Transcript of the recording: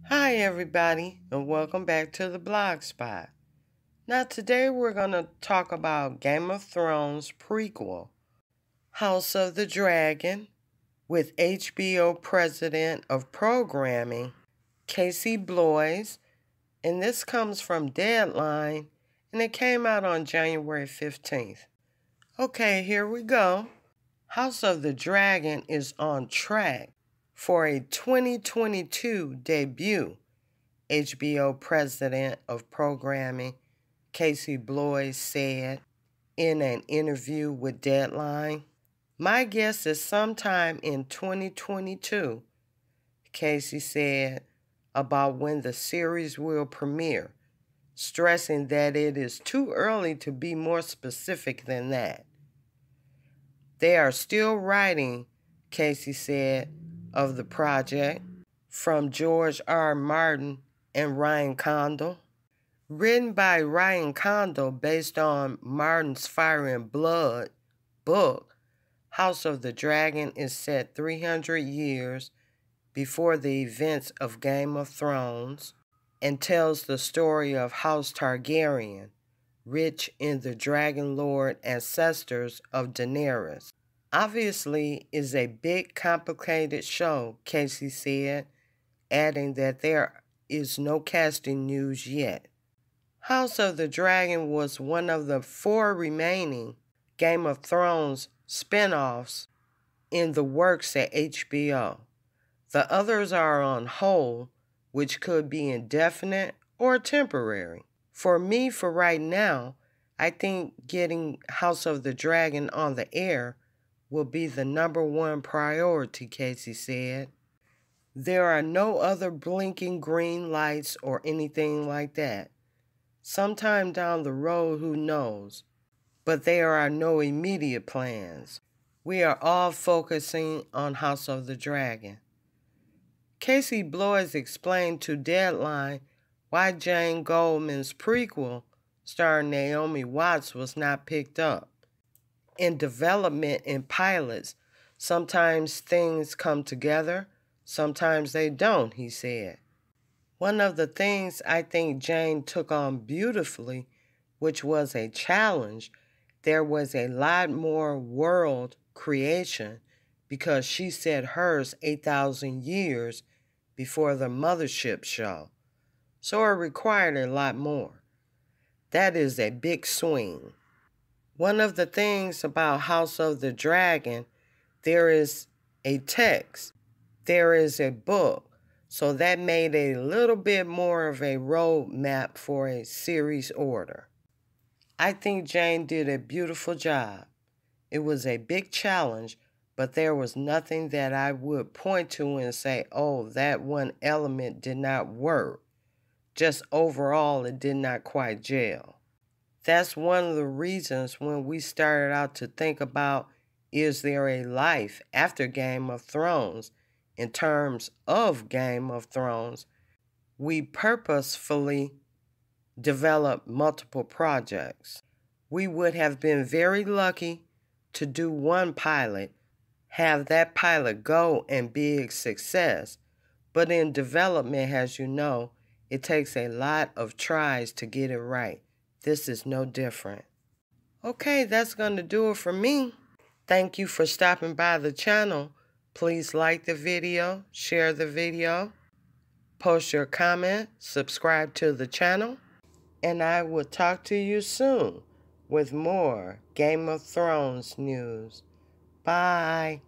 Hi everybody and welcome back to the Blog Spot. Now today we're going to talk about Game of Thrones prequel, House of the Dragon, with HBO President of Programming, Casey Bloys, and this comes from Deadline and it came out on January 15th. Okay, here we go. House of the Dragon is on track for a 2022 debut. HBO President of Programming Casey Bloys said in an interview with Deadline. My guess is sometime in 2022, Casey said about when the series will premiere, stressing that it is too early to be more specific than that. They are still writing, Casey said, of the project, from George R. Martin and Ryan Condal. Written by Ryan Condal based on Martin's Fire and Blood book, House of the Dragon is set 300 years before the events of Game of Thrones and tells the story of House Targaryen, rich in the Dragon Lord ancestors of Daenerys. Obviously, is a big, complicated show, Casey said, adding that there is no casting news yet. House of the Dragon was one of the 4 remaining Game of Thrones spin-offs in the works at HBO. The others are on hold, which could be indefinite or temporary. For me, for right now, I think getting House of the Dragon on the air will be the #1 priority, Casey said. There are no other blinking green lights or anything like that. Sometime down the road, who knows? But there are no immediate plans. We are all focusing on House of the Dragon. Casey Bloys explained to Deadline why Jane Goldman's prequel, starring Naomi Watts, was not picked up. In development and pilots, sometimes things come together, sometimes they don't, he said. One of the things I think Jane took on beautifully, which was a challenge, there was a lot more world creation because she set hers 8,000 years before the Mothership show. So it required a lot more. That is a big swing. One of the things about House of the Dragon, there is a text, there is a book. So that made a little bit more of a roadmap for a series order. I think Jane did a beautiful job. It was a big challenge, but there was nothing that I would point to and say, oh, that one element did not work. Just overall, it did not quite gel. That's one of the reasons when we started out to think about, is there a life after Game of Thrones? In terms of Game of Thrones, we purposefully developed multiple projects. We would have been very lucky to do one pilot, have that pilot go and be a success. But in development, as you know, it takes a lot of tries to get it right. This is no different. Okay, that's going to do it for me. Thank you for stopping by the channel. Please like the video, share the video, post your comment, subscribe to the channel, and I will talk to you soon with more Game of Thrones news. Bye.